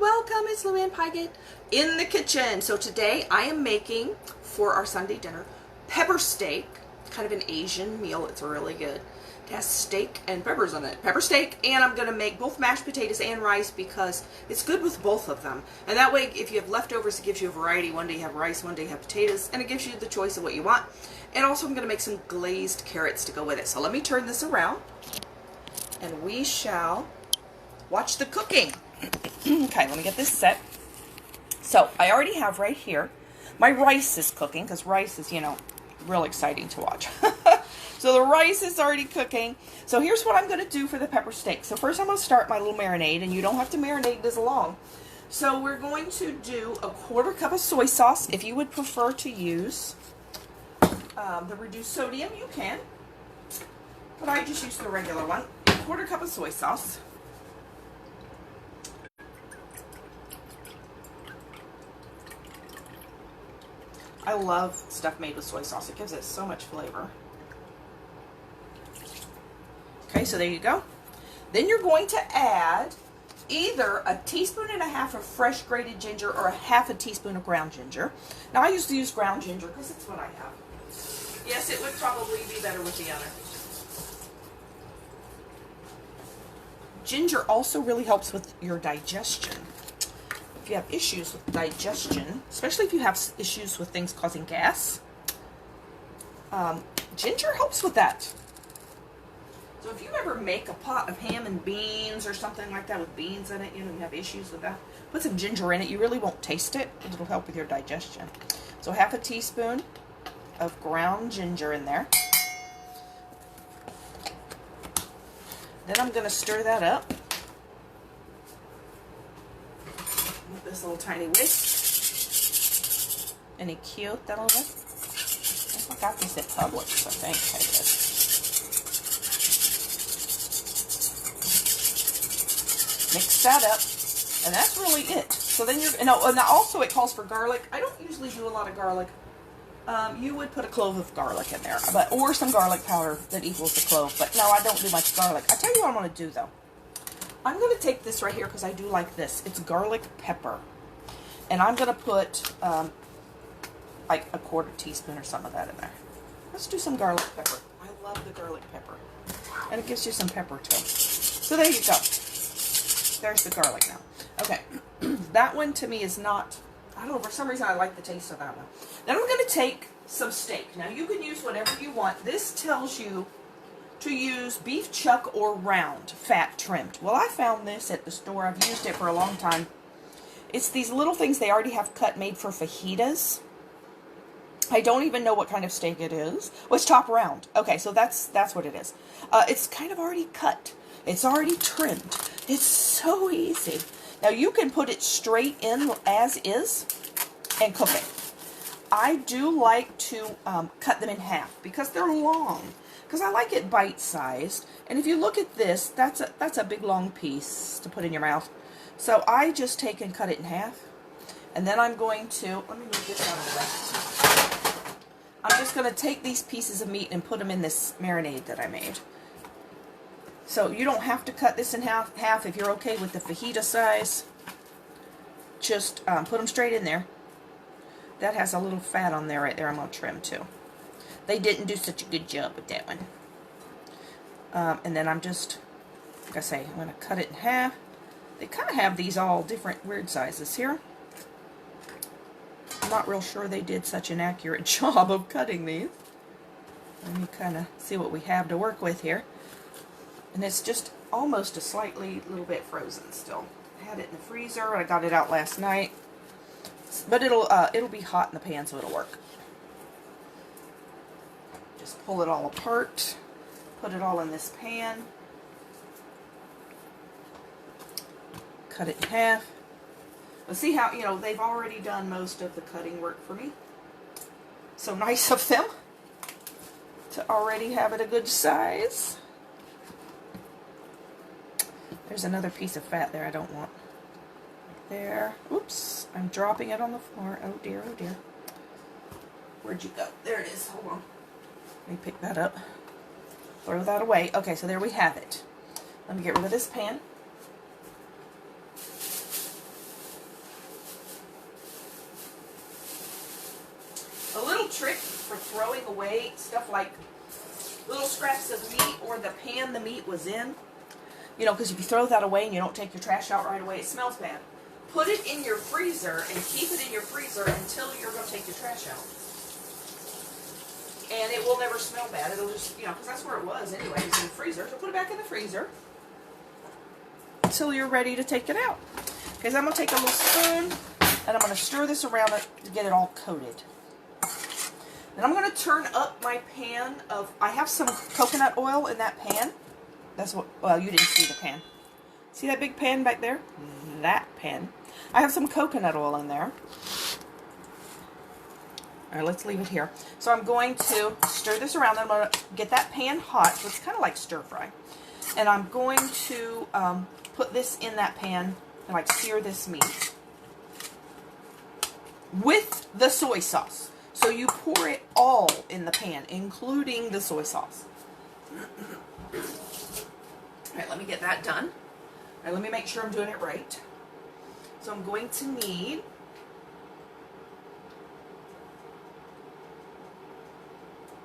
welcome. It's Luann Pygate in the kitchen. So today I am making for our Sunday dinner pepper steak, kind of an Asian meal. It's really good. It has steak and peppers on it. Pepper steak, and I'm going to make both mashed potatoes and rice because it's good with both of them. And that way, if you have leftovers, it gives you a variety. One day you have rice, one day you have potatoes, and it gives you the choice of what you want. And also I'm going to make some glazed carrots to go with it. So let me turn this around, and we shall watch the cooking. Okay, let me get this set. So I already have right here, my rice is cooking, because rice is, real exciting to watch. So the rice is already cooking. So here's what I'm going to do for the pepper steak. So first I'm going to start my little marinade, and you don't have to marinate this long. So we're going to do a 1/4 cup of soy sauce. If you would prefer to use the reduced sodium, you can. But I just use the regular one. A 1/4 cup of soy sauce. I love stuff made with soy sauce. It gives it so much flavor. Okay, so there you go. Then you're going to add either 1.5 teaspoons of fresh grated ginger or 1/2 teaspoon of ground ginger. Now I used to use ground ginger because it's what I have. Yes, it would probably be better with the other. Ginger also really helps with your digestion. If you have issues with digestion, especially if you have issues with things causing gas, ginger helps with that. So if you ever make a pot of ham and beans or something like that with beans in it, you have issues with that, put some ginger in it. You really won't taste it, but it'll help with your digestion. So 1/2 teaspoon of ground ginger in there. Then I'm going to stir that up. This little tiny whisk. Any cute that little bit? I forgot this at Publix, I think I did. Mix that up, and that's really it. So then and also it calls for garlic. I don't usually do a lot of garlic. You would put a clove of garlic in there, or some garlic powder that equals the clove. But no, I don't do much garlic. I tell you what I'm going to do though. I'm going to take this right here because I do like this. It's garlic pepper. And I'm going to put like 1/4 teaspoon or some of that in there. Let's do some garlic pepper. I love the garlic pepper. And it gives you some pepper too. So there you go. There's the garlic now. Okay. That one to me is not, I don't know, for some reason I like the taste of that one. Then I'm going to take some steak. Now you can use whatever you want. This tells you to use beef chuck or round, fat trimmed. Well, I found this at the store. I've used it for a long time. It's these little things they already have cut made for fajitas. I don't even know what kind of steak it is. Well, it's top round. Okay, so that's what it is. It's kind of already cut. It's already trimmed. It's so easy. Now you can put it straight in as is and cook it. I do like to cut them in half because they're long. Because I like it bite-sized. And if you look at this, that's a big long piece to put in your mouth. So I just take and cut it in half. And then I'm going to, let me move this out of the way. I'm just going to take these pieces of meat and put them in this marinade that I made. So you don't have to cut this in half if you're okay with the fajita size. Just put them straight in there. That has a little fat on there right there. I'm going to trim too. They didn't do such a good job with that one. And then I'm just, like I say, I'm going to cut it in half. They kind of have these all different weird sizes here. I'm not real sure they did such an accurate job of cutting these. Let me kind of see what we have to work with here. And it's just almost a little bit frozen still. I had it in the freezer. I got it out last night. But it'll be hot in the pan, so it'll work. Just pull it all apart, put it all in this pan, cut it in half. But see how, they've already done most of the cutting work for me. So nice of them to already have it a good size. There's another piece of fat there I don't want. Right there. Oops, I'm dropping it on the floor. Oh dear, oh dear. Where'd you go? There it is. Hold on. Let me pick that up. Throw that away. Okay, so there we have it. Let me get rid of this pan. trick for throwing away stuff like little scraps of meat or the pan the meat was in. You know, because if you throw that away and you don't take your trash out right away, it smells bad. Put it in your freezer and keep it in your freezer until you're going to take your trash out. And it will never smell bad. It'll just, you know, because that's where it was anyway, it was in the freezer. So put it back in the freezer until you're ready to take it out. Okay, so I'm going to take a little spoon and I'm going to stir this around to get it all coated. Then I'm going to turn up my pan of, I have some coconut oil in that pan. That's what, well, you didn't see the pan. See that big pan back there? That pan. I have some coconut oil in there. All right, let's leave it here. So I'm going to stir this around. I'm going to get that pan hot. So it's kind of like stir fry. And I'm going to put this in that pan and like sear this meat with the soy sauce. So you pour it all in the pan, including the soy sauce. All right, let me get that done. All right, let me make sure I'm doing it right. So I'm going to need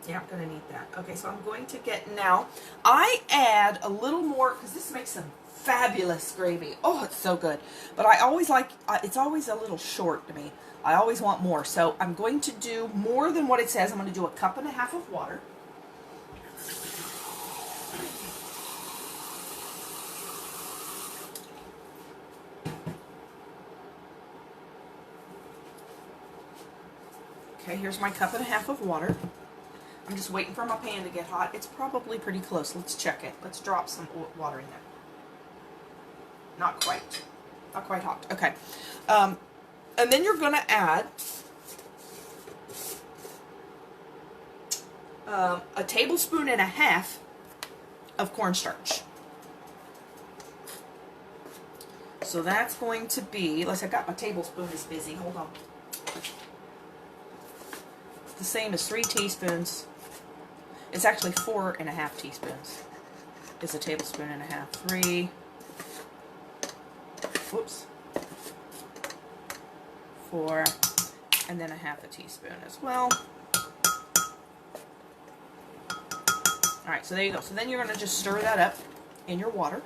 I'm going to need that. Okay, so I'm going to get now, I add a little more, because this makes some fabulous gravy. Oh, it's so good. But I always like, it's always a little short to me. I always want more. So I'm going to do more than what it says. I'm going to do 1.5 cups of water. Okay, here's my 1.5 cups of water. I'm just waiting for my pan to get hot. It's probably pretty close. Let's check it. Let's drop some water in there. Not quite. Not quite hot. Okay. And then you're going to add a 1.5 tablespoons of cornstarch. So that's going to be, unless I got my tablespoon is busy. Hold on. It's the same as 3 teaspoons. It's actually 4.5 teaspoons. It's 1.5 tablespoons. 3. Whoops. 4, and then 1/2 teaspoon as well. Alright, so there you go. So then you're going to just stir that up in your water.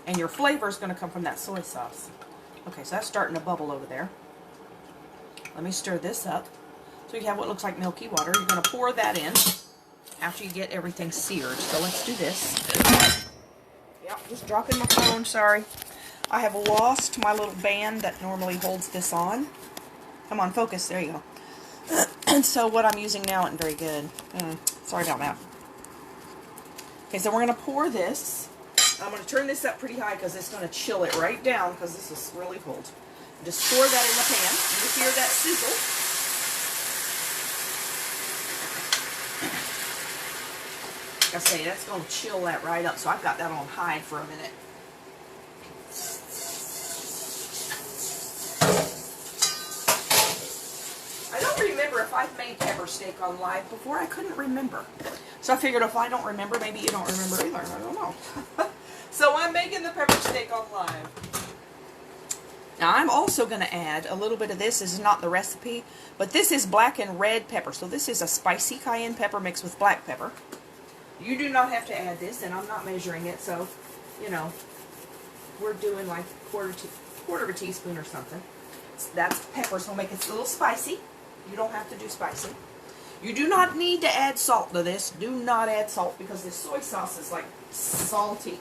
And your flavor is going to come from that soy sauce. Okay, so that's starting to bubble over there. Let me stir this up. So you have what looks like milky water. You're going to pour that in after you get everything seared. So let's do this. Yep, just dropping my phone, sorry. I have lost my little band that normally holds this on. Come on, focus. There you go. And so what I'm using now isn't very good. Sorry about that. Okay, so we're going to pour this. I'm going to turn this up pretty high because it's going to chill it right down because this is really cold. Just pour that in the pan. You hear that sizzle. Like I say, that's going to chill that right up. So I've got that on high for a minute. I don't remember if I've made pepper steak on live before. I couldn't remember. So I figured if I don't remember, maybe you don't remember either. I don't know. So I'm making the pepper steak on live. Now I'm also going to add a little bit of this. This is not the recipe, but this is black and red pepper. So this is a spicy cayenne pepper mixed with black pepper. You do not have to add this, and I'm not measuring it, so, you know, we're doing like quarter of a teaspoon or something. That's pepper, so make it a little spicy. You don't have to do spicy. You do not need to add salt to this. Do not add salt because this soy sauce is like salty.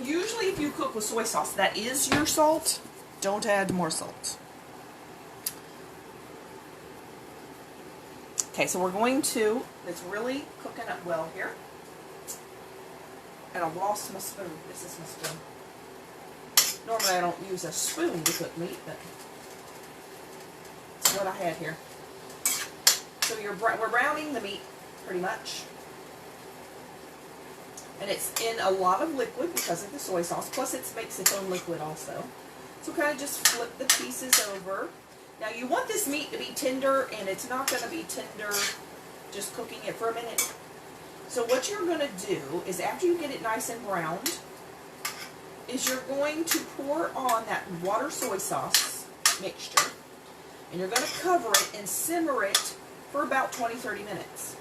Usually if you cook with soy sauce, that is your salt. Don't add more salt. Okay, so we're going to, it's really cooking up well here. And I've lost my spoon. This is my spoon. Normally I don't use a spoon to cook meat, but it's what I had here. So we're browning the meat pretty much. And it's in a lot of liquid because of the soy sauce. Plus it makes its own liquid also. So kind of just flip the pieces over. Now you want this meat to be tender, and it's not going to be tender just cooking it for a minute. So what you're going to do is after you get it nice and browned, is you're going to pour on that water soy sauce mixture. And you're going to cover it and simmer it for about 20-30 minutes.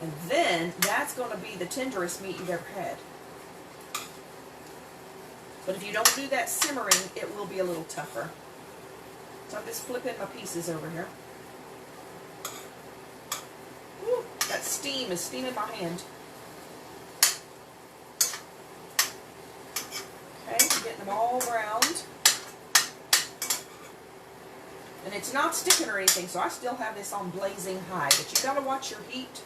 And then that's going to be the tenderest meat you've ever had. But if you don't do that simmering, it will be a little tougher. So I'm just flipping my pieces over here. Woo, that steam is steaming my hand. Okay, getting them all browned. And it's not sticking or anything, so I still have this on blazing high. But you've got to watch your heat.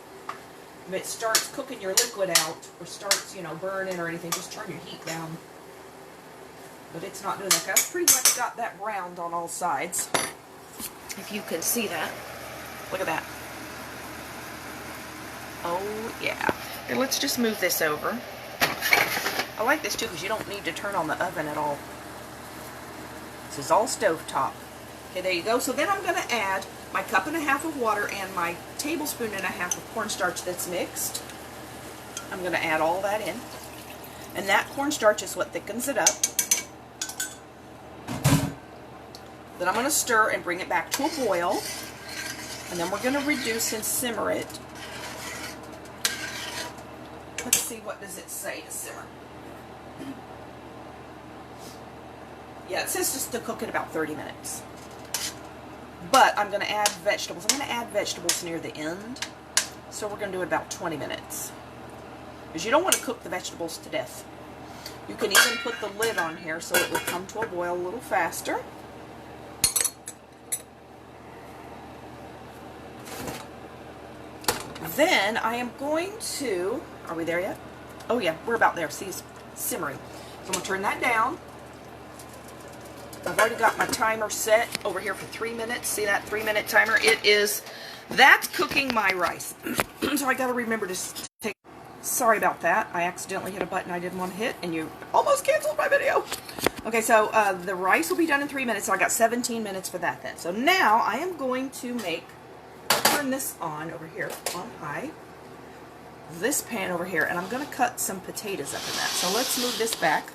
If it starts cooking your liquid out or starts, you know, burning or anything, just turn your heat down. But it's not doing that. I've pretty much got that browned on all sides. If you can see that. Look at that. Oh, yeah. Here, let's just move this over. I like this, too, because you don't need to turn on the oven at all. This is all stovetop. Okay, there you go. So then I'm going to add my 1.5 cups of water and my 1.5 tablespoons of cornstarch that's mixed. I'm going to add all that in. And that cornstarch is what thickens it up. Then I'm going to stir and bring it back to a boil. And then we're going to reduce and simmer it. Let's see, what does it say to simmer? Yeah, it says just to cook it about 30 minutes. But I'm going to add vegetables. I'm going to add vegetables near the end. So we're going to do it about 20 minutes. Because you don't want to cook the vegetables to death. You can even put the lid on here so it will come to a boil a little faster. Then I am going to, are we there yet? Oh yeah, we're about there. See, it's simmering. So I'm going to turn that down. I've already got my timer set over here for 3 minutes. See that 3-minute timer? That's cooking my rice. So I got to remember to take, sorry about that. I accidentally hit a button I didn't want to hit and you almost canceled my video. Okay, so the rice will be done in 3 minutes. So I got 17 minutes for that then. So now I am going to turn this on over here on high. This pan over here, and I'm going to cut some potatoes up in that. So let's move this back.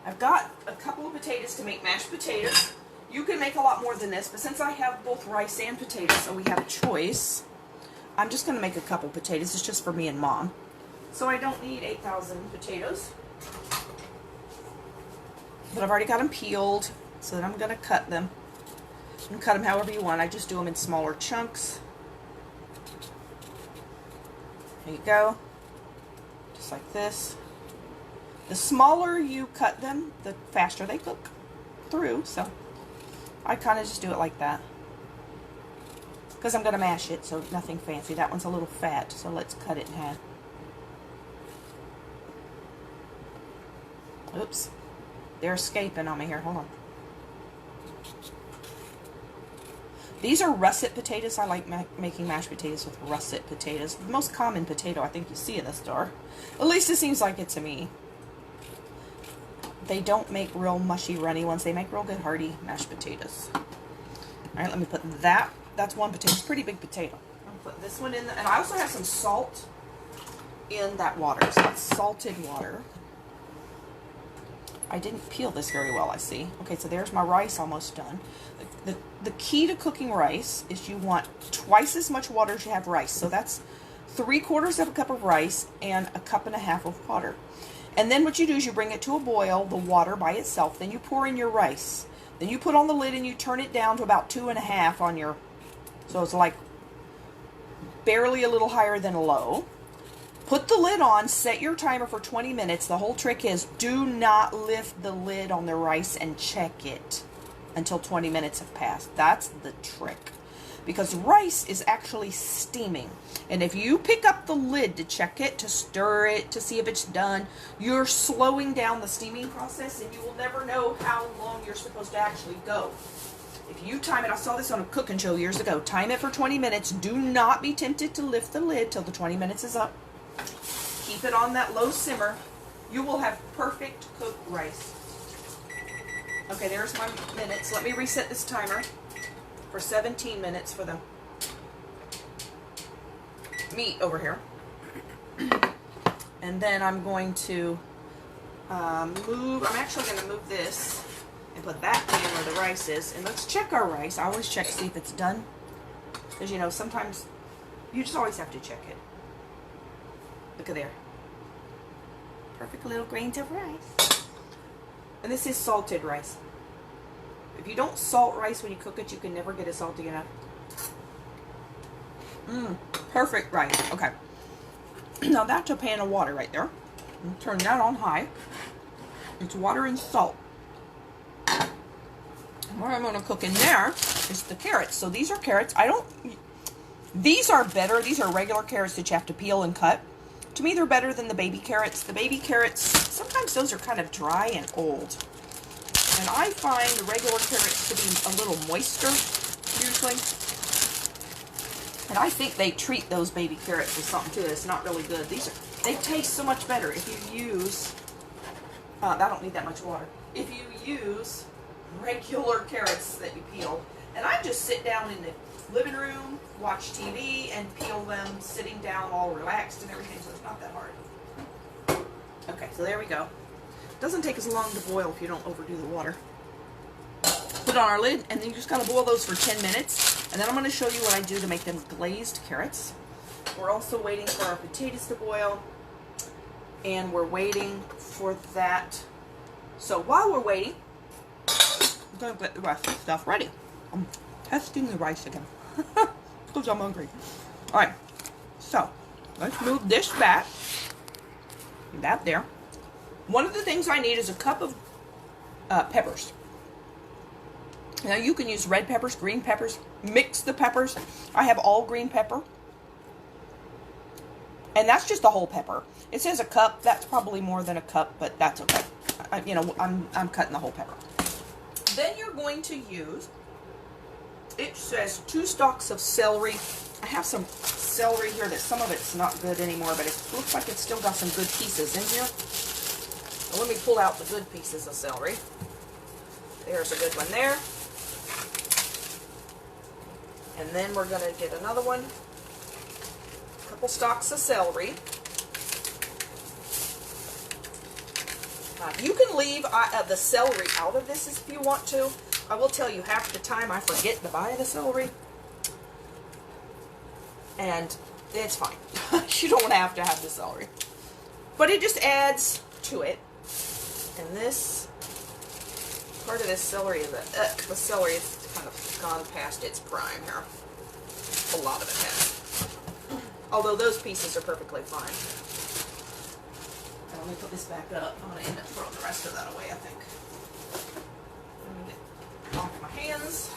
I've got a couple of potatoes to make mashed potatoes. You can make a lot more than this, but since I have both rice and potatoes, so we have a choice, I'm just going to make a couple potatoes. It's just for me and Mom. So I don't need 8,000 potatoes. But I've already got them peeled, so then I'm going to cut them. You can cut them however you want. I just do them in smaller chunks. There you go. Just like this. The smaller you cut them, the faster they cook through. So I kind of just do it like that. Because I'm going to mash it, so nothing fancy. That one's a little fat, so let's cut it in half. Oops. They're escaping on me here. Hold on. These are russet potatoes. I like making mashed potatoes with russet potatoes. The most common potato I think you see in the store. At least it seems like it to me. They don't make real mushy, runny ones. They make real good, hearty mashed potatoes. Alright, let me put that. That's one potato. It's a pretty big potato. I'm going to put this one in. And I also have some salt in that water. So it's salted water. I didn't peel this very well, I see. Okay, so there's my rice almost done. The key to cooking rice is you want twice as much water as you have rice. So that's 3/4 cup of rice and 1.5 cups of water. And then what you do is you bring it to a boil, the water by itself. Then you pour in your rice. Then you put on the lid and you turn it down to about 2.5 on your, so it's like barely a little higher than low. Put the lid on, set your timer for 20 minutes. The whole trick is do not lift the lid on the rice and check it until 20 minutes have passed. That's the trick. Because rice is actually steaming. And if you pick up the lid to check it, to stir it, to see if it's done, you're slowing down the steaming process and you will never know how long you're supposed to actually go. If you time it, I saw this on a cooking show years ago, time it for 20 minutes. Do not be tempted to lift the lid till the 20 minutes is up. Keep it on that low simmer. You will have perfect cooked rice. Okay, there's my minutes. Let me reset this timer for 17 minutes for the meat over here. And then I'm going to I'm actually going to move this and put that pan where the rice is. And let's check our rice. I always check to see if it's done. Because, you know, sometimes you just always have to check it. Look at there. Perfect little grains of rice. And this is salted rice. If you don't salt rice when you cook it, you can never get it salty enough. Perfect rice. Okay. Now that's a pan of water right there. Turn that on high. It's water and salt. And what I'm going to cook in there is the carrots. So these are carrots. These are better. These are regular carrots that you have to peel and cut. To me, they're better than the baby carrots. The baby carrots, sometimes those are kind of dry and old. And I find the regular carrots to be a little moister, usually. And I think they treat those baby carrots with something too that's not really good. They taste so much better if you use, I don't need that much water. If you use regular carrots that you peel. And I just sit down in the living room, watch TV, and peel them sitting down all relaxed and everything, so it's not that hard. Okay, so there we go. Doesn't take as long to boil if you don't overdo the water. Put on our lid, and then you just gotta boil those for 10 minutes. And then I'm gonna show you what I do to make them glazed carrots. We're also waiting for our potatoes to boil, and we're waiting for that. So while we're waiting, I'm gonna get the rest of the stuff ready. I'm testing the rice again because I'm hungry. All right, so let's move this back. That there. One of the things I need is a cup of peppers. Now you can use red peppers, green peppers, mix the peppers. I have all green pepper. And that's just a whole pepper. It says a cup. That's probably more than a cup, but that's okay. I'm cutting the whole pepper. Then you're going to use, it says 2 stalks of celery. I have some celery here that some of it's not good anymore, but it looks like it's still got some good pieces in here. So let me pull out the good pieces of celery. There's a good one there. And then we're going to get another one. A couple stalks of celery. You can leave the celery out of this if you want to. I will tell you, half the time I forget to buy the celery. And it's fine. You don't have to have the celery. But it just adds to it. And this, part of this celery is the celery is kind of gone past its prime here. A lot of it has. Although those pieces are perfectly fine. Now let me put this back up. I'm going to end up throwing the rest of that away, I think. Let me get off my hands.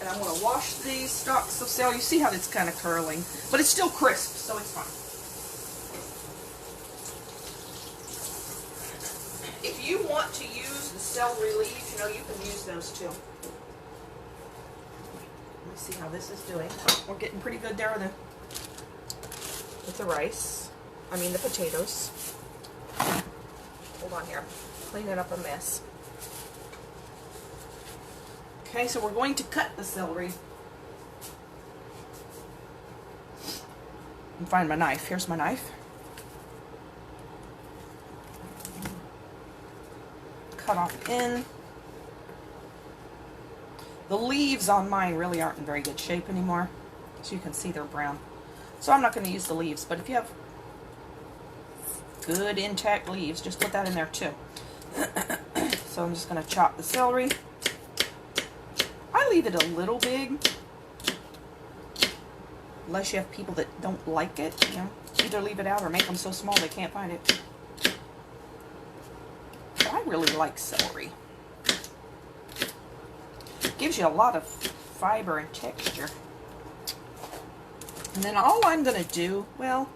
And I want to wash these stalks of celery. You see how it's kind of curling. But it's still crisp, so it's fine. If you want to use the celery leaves, you know, you can use those too. Let me see how this is doing. We're getting pretty good there with the rice. I mean the potatoes. Hold on here. Cleaning up a mess. Okay, so we're going to cut the celery. And find my knife. Here's my knife. Cut off the end. The leaves on mine really aren't in very good shape anymore. So you can see they're brown. So I'm not going to use the leaves, but if you have good intact leaves, just put that in there too. So I'm just going to chop the celery. I leave it a little big. Unless you have people that don't like it, you know. Either leave it out or make them so small they can't find it. I really like celery. It gives you a lot of fiber and texture. And then all I'm going to do, well,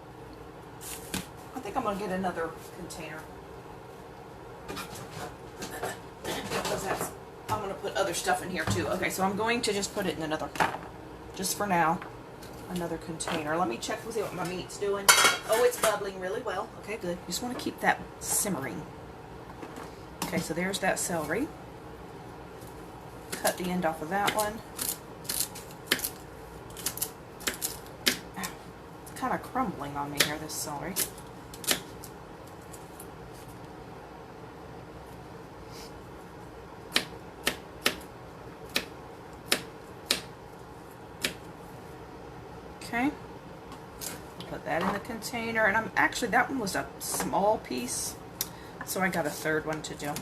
I think I'm going to get another container. Because I'm going to put other stuff in here too. Okay, so I'm going to just put it in another, just for now, another container. Let me check and see what my meat's doing. Oh, it's bubbling really well. Okay, good. You just want to keep that simmering. Okay, so there's that celery. Cut the end off of that one. It's kind of crumbling on me here, this celery. Okay. Put that in the container, and I'm actually, that one was a small piece, so I got a third one to do.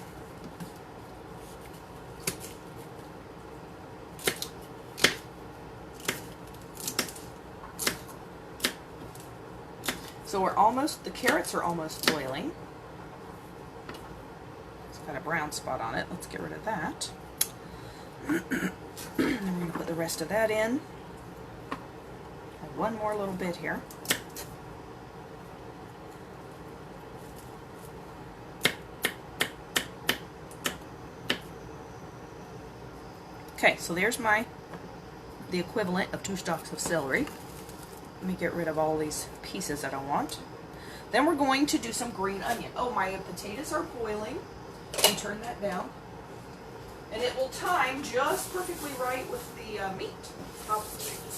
So we're almost, the carrots are almost boiling. It's got a brown spot on it. Let's get rid of that. And we're going to put the rest of that in. And one more little bit here. Okay, so there's the equivalent of 2 stalks of celery. Let me get rid of all these pieces that I want. Then we're going to do some green onion. Oh, my potatoes are boiling. And turn that down. And it will time just perfectly right with the meat. I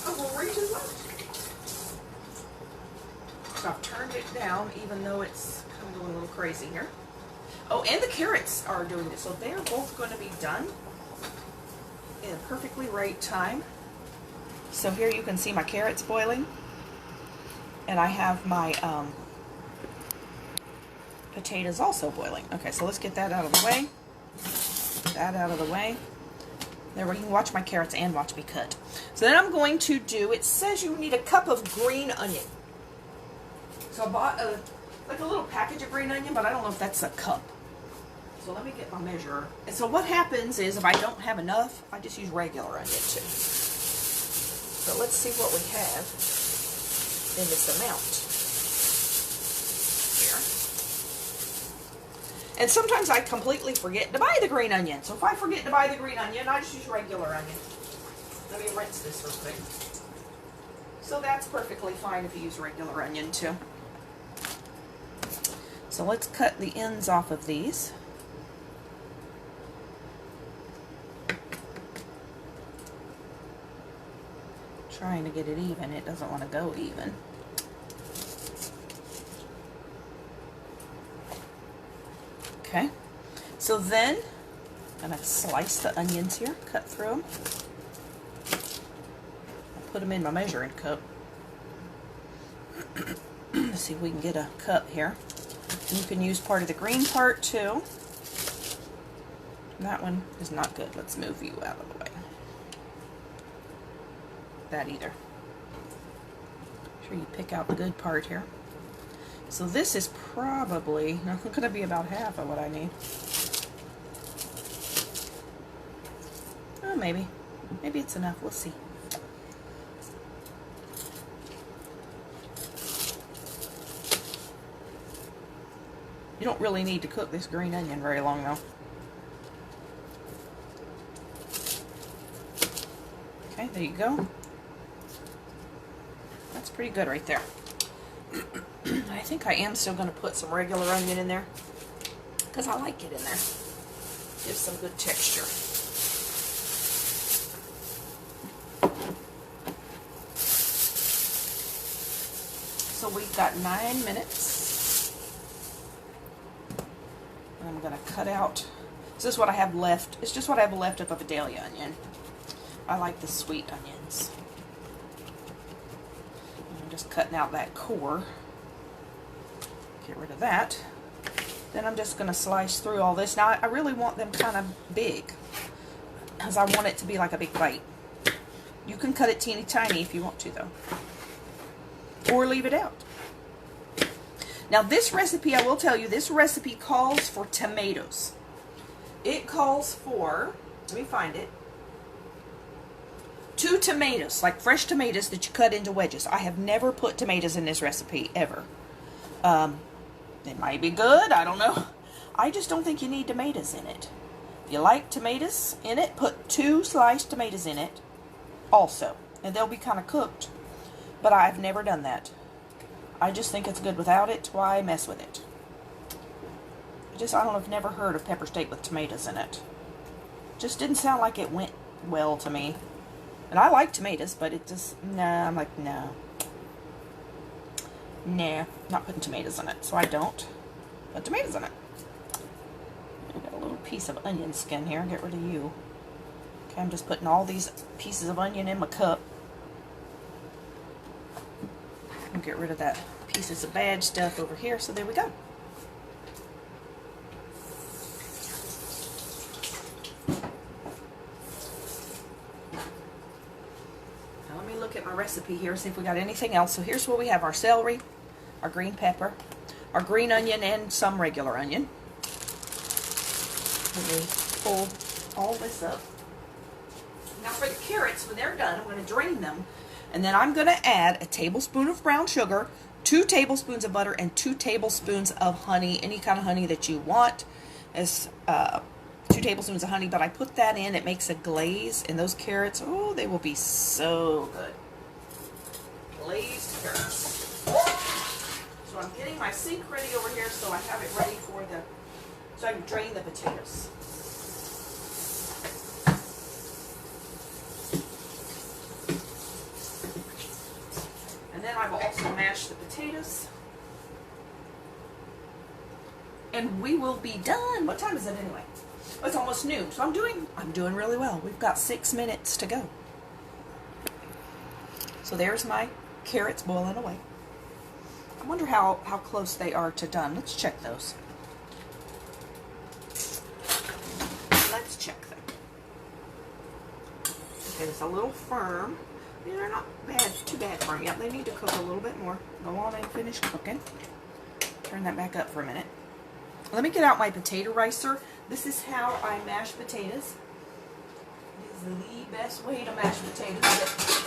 will reach as well. So I've turned it down, even though it's kind of going a little crazy here. Oh, and the carrots are doing this. So they're both going to be done in a perfectly right time. So here you can see my carrots boiling. And I have my potatoes also boiling. Okay, so let's get that out of the way. That out of the way. There, you can watch my carrots and watch me cut. So then I'm going to do, it says you need a cup of green onion. So I bought like a little package of green onion, but I don't know if that's a cup. So let me get my measurer. And so what happens is if I don't have enough, I just use regular onion too. So let's see what we have in this amount here. And sometimes I completely forget to buy the green onion. So if I forget to buy the green onion, I just use regular onion. Let me rinse this real quick. So that's perfectly fine if you use regular onion too. So let's cut the ends off of these. Trying to get it even. It doesn't want to go even. Okay. So then I'm going to slice the onions here, cut through them. I'll put them in my measuring cup. Let's see if we can get a cup here. You can use part of the green part too. That one is not good. Let's move you out of the way. That either. Make sure you pick out the good part here. So this is probably going to be about half of what I need. Oh, maybe. Maybe it's enough. We'll see. You don't really need to cook this green onion very long though. Okay, there you go. That's pretty good right there. I think I am still going to put some regular onion in there because I like it in there. Gives some good texture. So we've got 9 minutes. And I'm going to cut out. This is what I have left. It's just what I have left of a Vidalia onion. I like the sweet onions. I'm just cutting out that core. Get rid of that. Then I'm just going to slice through all this. Now I really want them kind of big because I want it to be like a big bite. You can cut it teeny tiny if you want to though. Or leave it out. Now this recipe, I will tell you, this recipe calls for tomatoes. It calls for, let me find it, 2 tomatoes, like fresh tomatoes that you cut into wedges. I have never put tomatoes in this recipe, ever. It might be good, I don't know. I just don't think you need tomatoes in it. If you like tomatoes in it, put 2 sliced tomatoes in it also. And they'll be kind of cooked. But I've never done that. I just think it's good without it. Why mess with it? I don't know, I've never heard of pepper steak with tomatoes in it. Just didn't sound like it went well to me. And I like tomatoes, but it just, nah, I'm like, no. Nah, not putting tomatoes in it. So I don't put tomatoes in it. I've got a little piece of onion skin here. Get rid of you. Okay, I'm just putting all these pieces of onion in my cup. Get rid of that pieces of bad stuff over here. So there we go. Now let me look at my recipe here, see if we got anything else. So here's what we have: our celery, our green pepper, our green onion, and some regular onion. Let me pull all this up. Now for the carrots, when they're done, I'm going to drain them. And then I'm going to add a tablespoon of brown sugar, 2 tablespoons of butter, and 2 tablespoons of honey, any kind of honey that you want. It's 2 tablespoons of honey, but I put that in. It makes a glaze, and those carrots, oh, they will be so good. Glazed carrots. So I'm getting my sink ready over here so I have it ready for so I can drain the potatoes. And then I will also mash the potatoes. And we will be done. What time is it anyway? Oh, it's almost noon. So I'm doing really well. We've got 6 minutes to go. So there's my carrots boiling away. I wonder how close they are to done. Let's check those. Let's check them. Okay, it's a little firm. They're not bad, too bad firm. Yep, they need to cook a little bit more. Go on and finish cooking. Turn that back up for a minute. Let me get out my potato ricer. This is how I mash potatoes. It is the best way to mash potatoes.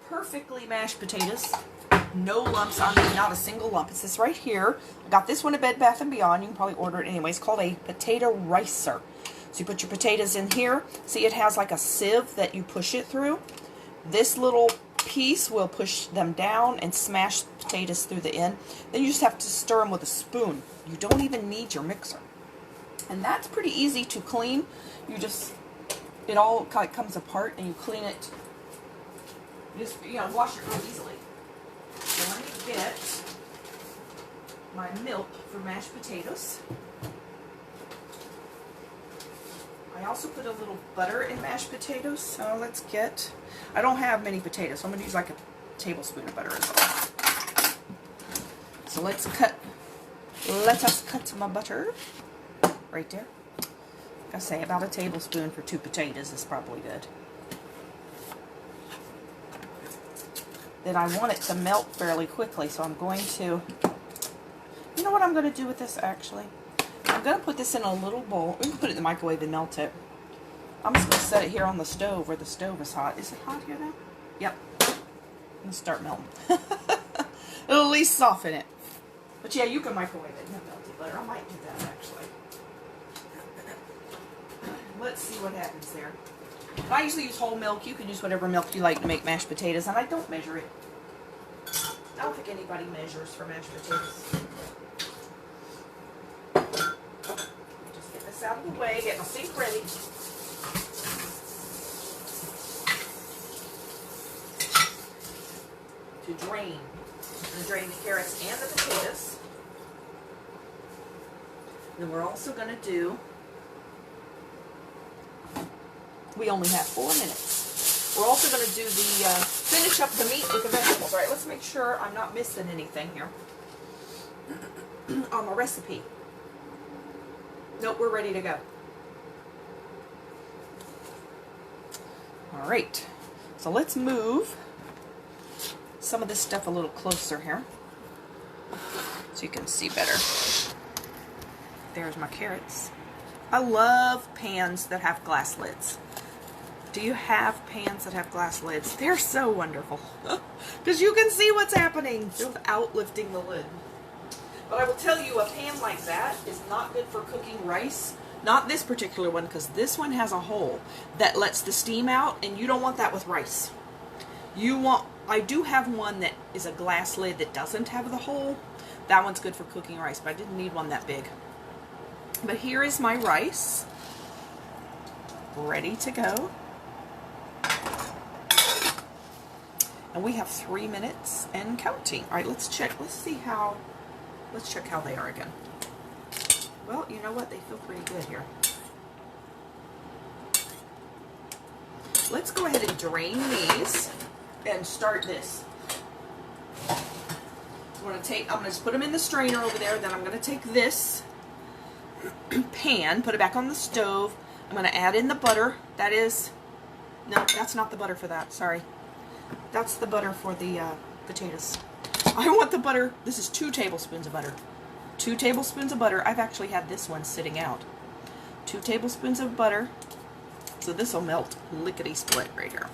Perfectly mashed potatoes. No lumps on me, not a single lump. It's this right here. I got this one at Bed Bath & Beyond. You can probably order it anyway. It's called a potato ricer. So you put your potatoes in here. See, it has like a sieve that you push it through. This little piece will push them down and smash potatoes through the end. Then you just have to stir them with a spoon. You don't even need your mixer. And that's pretty easy to clean. You just, it all kind of comes apart and you clean it. You just, wash it real easily. So let me get my milk for mashed potatoes. I also put a little butter in mashed potatoes, so let's get, I don't have many potatoes, so I'm going to use like a tablespoon of butter as well. So let us cut my butter right there. Like I say, about a tablespoon for 2 potatoes is probably good. Then I want it to melt fairly quickly, so I'm going to, you know what I'm going to do with this actually? I'm going to put this in a little bowl. We can put it in the microwave and melt it. I'm just going to set it here on the stove where the stove is hot. Is it hot here now? Yep. I'm going to start melting. It'll at least soften it. But yeah, you can microwave it and melt it later. I might do that actually. Let's see what happens there. I usually use whole milk. You can use whatever milk you like to make mashed potatoes, and I don't measure it. I don't think anybody measures for mashed potatoes. Just get this out of the way, get my sink ready. To drain. I'm going to drain the carrots and the potatoes. Then we're also going to do, we only have 4 minutes. We're also going to do the, finish up the meat with the vegetables. All right, let's make sure I'm not missing anything here on the recipe. Nope, we're ready to go. All right, so let's move some of this stuff a little closer here so you can see better. There's my carrots. I love pans that have glass lids. Do you have pans that have glass lids? They're so wonderful because you can see what's happening without lifting the lid. But I will tell you, a pan like that is not good for cooking rice. Not this particular one, because this one has a hole that lets the steam out, and you don't want that with rice. You want, I do have one that is a glass lid that doesn't have the hole. That one's good for cooking rice, but I didn't need one that big. But here is my rice, ready to go. And we have 3 minutes and counting. All right, let's check. Let's check how they are again. Well, you know what? They feel pretty good here. Let's go ahead and drain these and start this. I'm gonna just put them in the strainer over there. Then I'm gonna take this pan, put it back on the stove. I'm gonna add in the butter. That is, no, that's not the butter for that. Sorry, that's the butter for the potatoes. I want the butter. This is 2 tablespoons of butter. 2 tablespoons of butter. I've actually had this one sitting out. 2 tablespoons of butter. So this will melt lickety-split right here.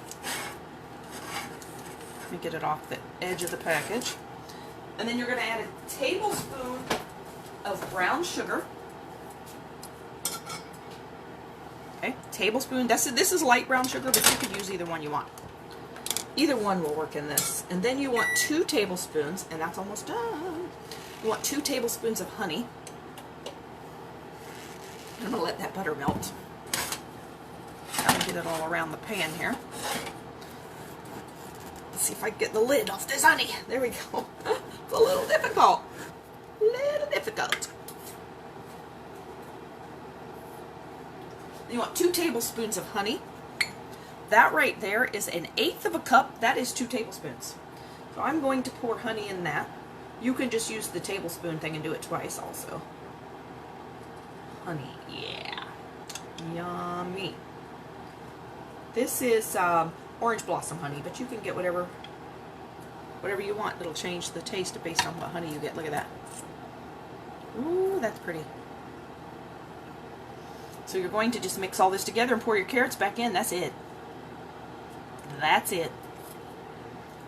Let me get it off the edge of the package. And then you're going to add a tablespoon of brown sugar. Okay, tablespoon. This is light brown sugar, but you could use either one you want. Either one will work in this. And then you want 2 tablespoons, and that's almost done. You want 2 tablespoons of honey. I'm going to let that butter melt. Try to get it all around the pan here. Let's see if I can get the lid off this honey. There we go. It's a little difficult. You want 2 tablespoons of honey. That right there is 1/8 of a cup. That is 2 tablespoons. So I'm going to pour honey in that. You can just use the tablespoon thing and do it twice also. Honey, yeah. Yummy. This is orange blossom honey, but you can get whatever you want. It'll change the taste based on what honey you get. Look at that. Ooh, that's pretty. So you're going to just mix all this together and pour your carrots back in. That's it. That's it.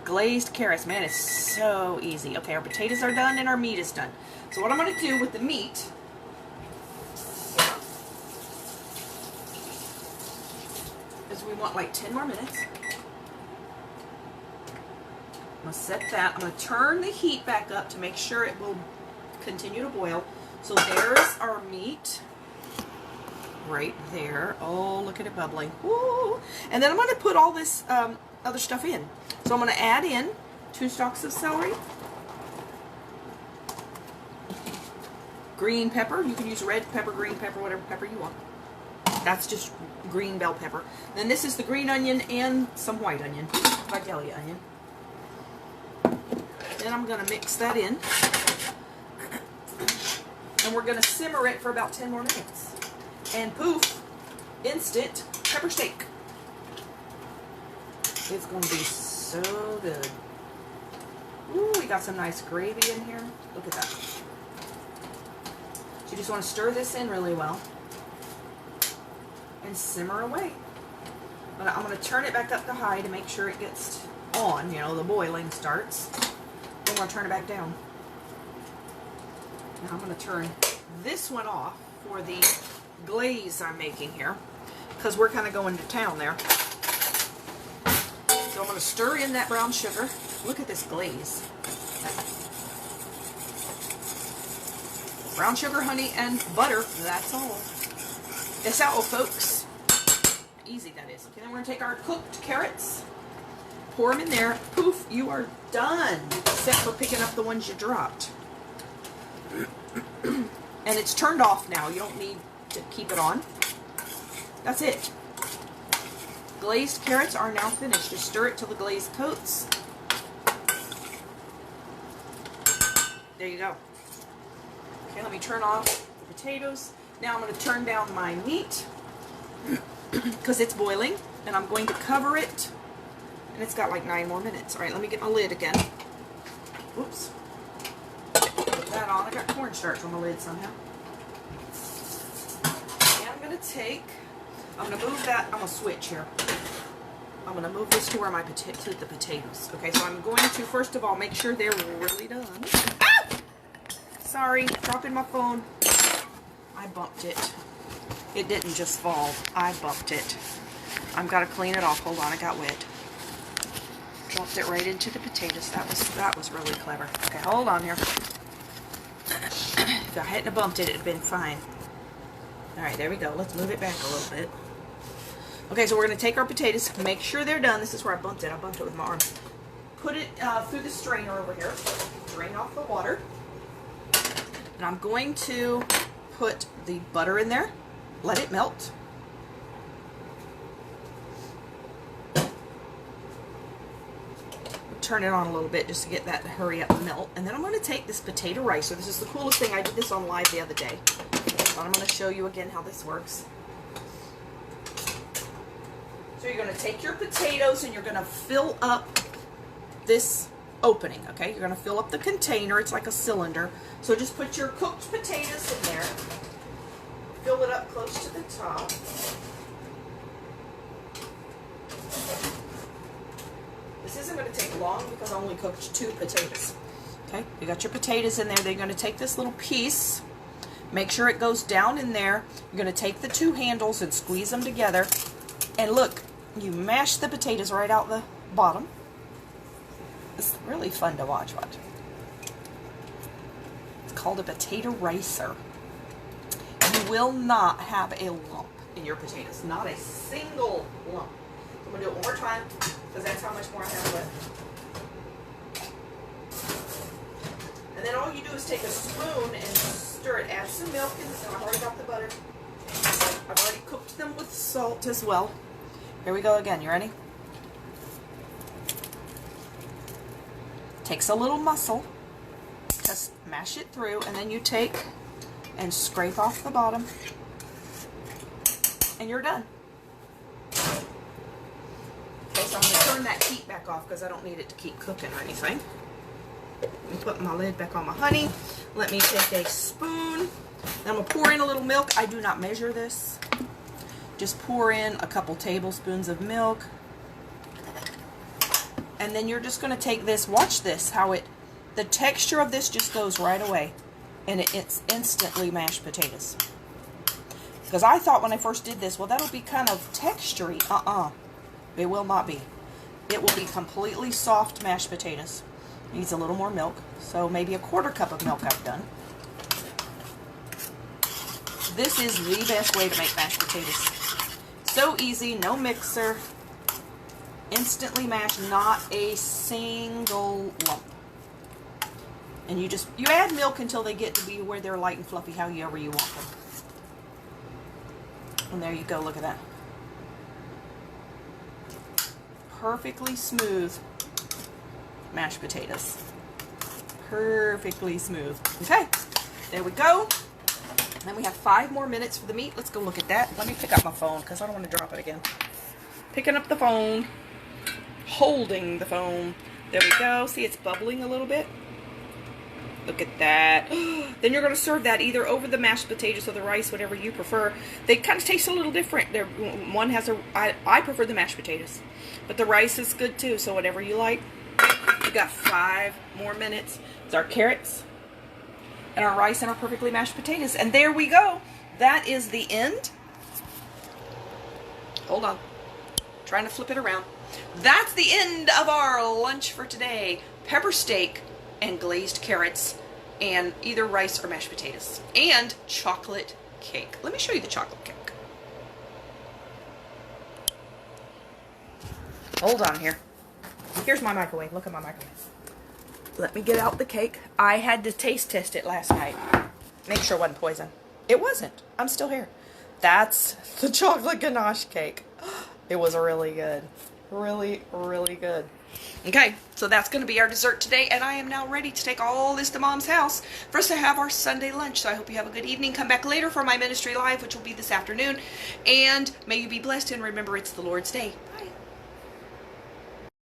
Glazed carrots. Man, it's so easy. Okay, our potatoes are done and our meat is done. So what I'm going to do with the meat is we want like 10 more minutes. I'm going to set that. I'm going to turn the heat back up to make sure it will continue to boil. So there's our meat right there. Oh, look at it bubbling. Woo! And then I'm going to put all this other stuff in. So I'm going to add in 2 stalks of celery, green pepper. You can use red pepper, green pepper, whatever pepper you want. That's just green bell pepper. Then this is the green onion and some white onion, Vidalia onion. Then I'm going to mix that in. And we're going to simmer it for about 10 more minutes. And poof, instant pepper steak. It's going to be so good. Ooh, we got some nice gravy in here. Look at that. So you just want to stir this in really well. And simmer away. But I'm going to turn it back up to high to make sure it gets on. You know, the boiling starts. Then I'm going to turn it back down. Now I'm going to turn this one off for the glaze I'm making here, because we're kind of going to town there. So I'm going to stir in that brown sugar. Look at this glaze. Brown sugar, honey, and butter. That's all. That's all, folks. Easy that is. Okay, then we're going to take our cooked carrots, pour them in there. Poof, you are done. Except for picking up the ones you dropped. And it's turned off now. You don't need to keep it on. That's it. Glazed carrots are now finished. Just stir it till the glaze coats. There you go. Okay, let me turn off the potatoes. Now I'm going to turn down my meat because it's boiling, and I'm going to cover it, and it's got like 9 more minutes. All right, let me get my lid again. Whoops. Put that on. I got cornstarch on the lid somehow. And I'm going to move that. I'm going to switch here. I'm going to move this to where my the potatoes. Okay, so I'm going to first of all make sure they're really done. Ah! Sorry, dropping my phone. I bumped it. It didn't just fall. I bumped it. I've got to clean it off. Hold on, it got wet. Dropped it right into the potatoes. That was really clever. Okay, hold on here. If I hadn't bumped it, it'd been fine. Alright, there we go. Let's move it back a little bit. Okay, so we're going to take our potatoes, make sure they're done. This is where I bumped it. I bumped it with my arm. Put it through the strainer over here. Drain off the water. And I'm going to put the butter in there. Let it melt. turn it on a little bit just to get that to hurry up and melt. And then I'm going to take this potato ricer. This is the coolest thing. I did this on live the other day. But I'm going to show you again how this works. So you're going to take your potatoes and you're going to fill up this opening, okay? You're going to fill up the container. It's like a cylinder. So just put your cooked potatoes in there. Fill it up close to the top. This isn't going to take long because I only cooked 2 potatoes. Okay, you got your potatoes in there. Then you're going to take this little piece, make sure it goes down in there. You're going to take the 2 handles and squeeze them together. And look, you mash the potatoes right out the bottom. It's really fun to watch. It's called a potato ricer. You will not have a lump in your potatoes. Not a single lump. I'm going to do it one more time because that's how much more I have left. And then all you do is take a spoon and stir it. Add some milk in. I've already got the butter. I've already cooked them with salt as well. Here we go again. You ready? Takes a little muscle. Just mash it through, and then you take and scrape off the bottom, and you're done. Okay, so I'm going to turn that heat back off because I don't need it to keep cooking or anything. Let me put my lid back on my honey. Let me take a spoon. I'm going to pour in a little milk. I do not measure this. Just pour in a couple tablespoons of milk. And then you're just going to take this, watch this, how the texture of this just goes right away. And it's instantly mashed potatoes. Because I thought when I first did this, well, that'll be kind of textury. It will not be. It will be completely soft mashed potatoes. Needs a little more milk. So maybe a 1/4 cup of milk I've done. This is the best way to make mashed potatoes. So easy, no mixer. Instantly mashed, not a single lump. And you add milk until they get to be where they're light and fluffy, however you want them. And there you go, look at that. Perfectly smooth mashed potatoes. Perfectly smooth. Okay, there we go. And then we have 5 more minutes for the meat. Let's go look at that. Let me pick up my phone because I don't want to drop it again. Picking up the phone. Holding the phone. There we go. See, it's bubbling a little bit. Look at that. Then you're going to serve that either over the mashed potatoes or the rice, whatever you prefer. They kind of taste a little different. One has I prefer the mashed potatoes. But the rice is good too, so whatever you like. We've got 5 more minutes. It's our carrots and our rice and our perfectly mashed potatoes. And there we go. That is the end. Hold on. Trying to flip it around. That's the end of our lunch for today. Pepper steak and glazed carrots and either rice or mashed potatoes. And chocolate cake. Let me show you the chocolate cake. Hold on here. Here's my microwave. Look at my microwave. Let me get out the cake. I had to taste test it last night. Make sure it wasn't poison. It wasn't. I'm still here. That's the chocolate ganache cake. It was really good. Really, really good. Okay, so that's going to be our dessert today, and I am now ready to take all this to Mom's house for us to have our Sunday lunch. So I hope you have a good evening. Come back later for my ministry live, which will be this afternoon, and may you be blessed, and remember, it's the Lord's day. Bye.